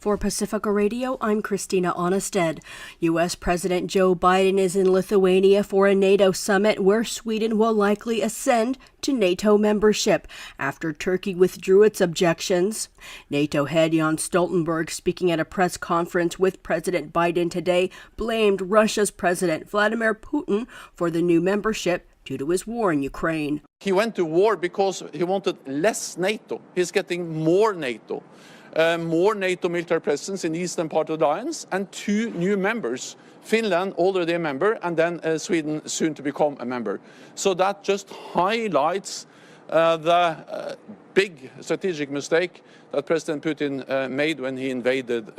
For Pacifica Radio, I'm Christina Onnested. U.S. President Joe Biden is in Lithuania for a NATO summit where Sweden will likely ascend to NATO membership after Turkey withdrew its objections. NATO head Jens Stoltenberg, speaking at a press conference with President Biden today, blamed Russia's President Vladimir Putin for the new membership due to his war in Ukraine. He went to war because he wanted less NATO. He's getting more NATO. More NATO military presence in the eastern part of the alliance, and 2 new members. Finland, already a member, and then Sweden, soon to become a member. So that just highlights the big strategic mistake that President Putin made when he invaded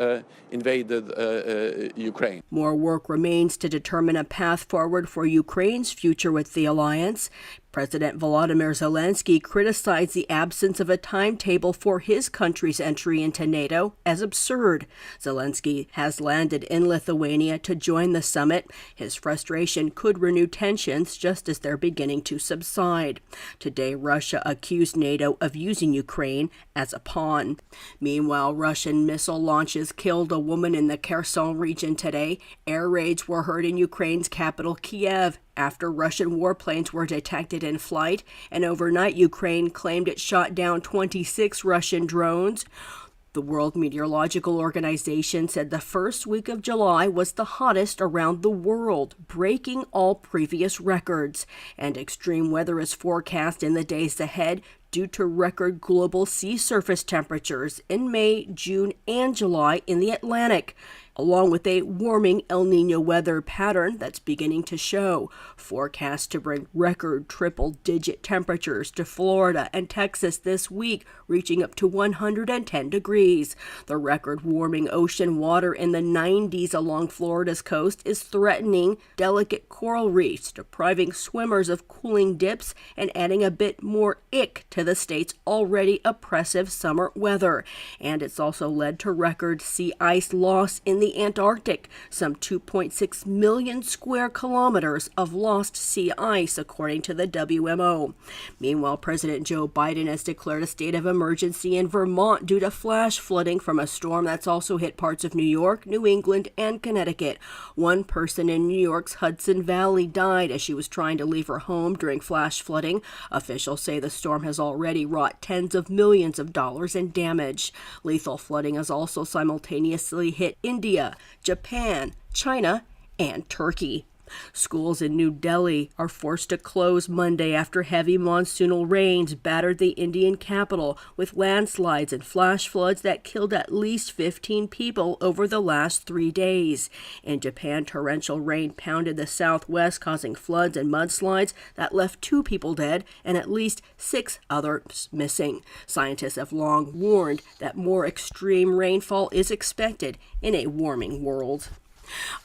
Ukraine. More work remains to determine a path forward for Ukraine's future with the alliance. President Volodymyr Zelensky criticized the absence of a timetable for his country's entry into NATO as absurd. Zelensky has landed in Lithuania to join the summit. His frustration could renew tensions just as they're beginning to subside. Today, Russia accused NATO of using Ukraine as a pawn. Meanwhile, Russian missile launches killed a woman in the Kherson region today. Air raids were heard in Ukraine's capital, Kiev, after Russian warplanes were detected in flight, and overnight Ukraine claimed it shot down 26 Russian drones. The World Meteorological Organization said the first week of July was the hottest around the world, breaking all previous records. And extreme weather is forecast in the days ahead due to record global sea surface temperatures in May, June, and July in the Atlantic, along with a warming El Niño weather pattern that's beginning to show. Forecast to bring record triple-digit temperatures to Florida and Texas this week, reaching up to 110 degrees. The record warming ocean water in the 90s along Florida's coast is threatening delicate coral reefs, depriving swimmers of cooling dips and adding a bit more ick to the state's already oppressive summer weather. And it's also led to record sea ice loss in the Antarctic, some 2.6 million square kilometers of lost sea ice, according to the WMO. Meanwhile, President Joe Biden has declared a state of emergency in Vermont due to flash flooding from a storm that's also hit parts of New York, New England, and Connecticut. One person in New York's Hudson Valley died as she was trying to leave her home during flash flooding. Officials say the storm has already wrought tens of millions of dollars in damage. Lethal flooding has also simultaneously hit India, Japan, China, and Turkey. Schools in New Delhi are forced to close Monday after heavy monsoonal rains battered the Indian capital with landslides and flash floods that killed at least 15 people over the last 3 days. In Japan, torrential rain pounded the southwest, causing floods and mudslides that left 2 people dead and at least 6 others missing. Scientists have long warned that more extreme rainfall is expected in a warming world.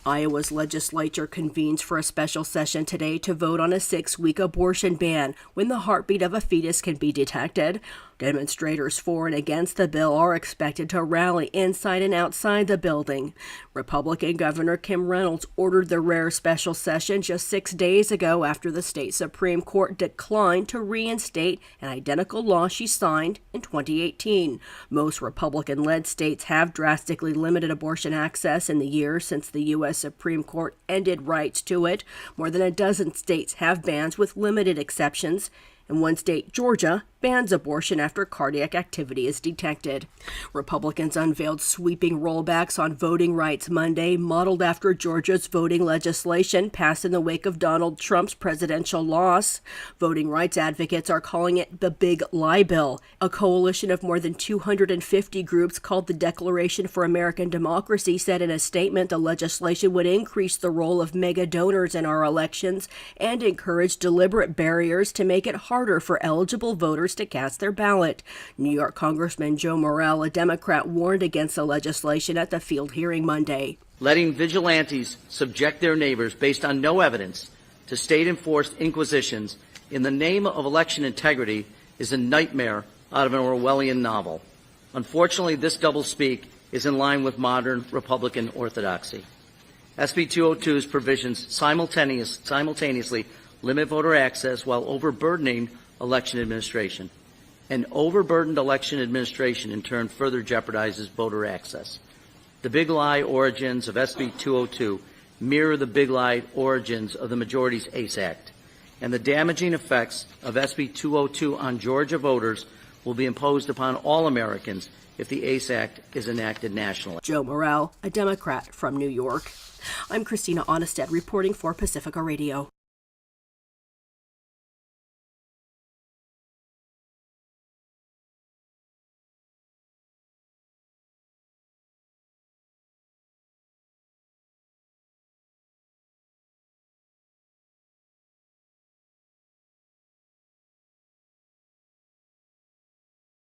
Iowa's legislature convenes for a special session today to vote on a 6-week abortion ban when the heartbeat of a fetus can be detected. Demonstrators for and against the bill are expected to rally inside and outside the building. Republican Governor Kim Reynolds ordered the rare special session just 6 days ago after the state Supreme Court declined to reinstate an identical law she signed in 2018. Most Republican-led states have drastically limited abortion access in the years since the U.S. Supreme Court ended rights to it. More than a dozen states have bans with limited exceptions. In one state, Georgia, bans abortion after cardiac activity is detected. Republicans unveiled sweeping rollbacks on voting rights Monday, modeled after Georgia's voting legislation passed in the wake of Donald Trump's presidential loss. Voting rights advocates are calling it the Big Lie Bill. A coalition of more than 250 groups called the Declaration for American Democracy said in a statement the legislation would increase the role of mega donors in our elections and encourage deliberate barriers to make it harder for eligible voters to cast their ballot. New York Congressman Joe Morrell, a Democrat, warned against the legislation at the field hearing Monday. Letting vigilantes subject their neighbors based on no evidence to state-enforced inquisitions in the name of election integrity is a nightmare out of an Orwellian novel. Unfortunately, this doublespeak is in line with modern Republican orthodoxy. SB 202's provisions simultaneously limit voter access while overburdening election administration. An overburdened election administration, in turn, further jeopardizes voter access. The big lie origins of SB 202 mirror the big lie origins of the majority's ACE Act, and the damaging effects of SB 202 on Georgia voters will be imposed upon all Americans if the ACE Act is enacted nationally. Joe Morrell, a Democrat from New York. I'm Christina Onnested reporting for Pacifica Radio.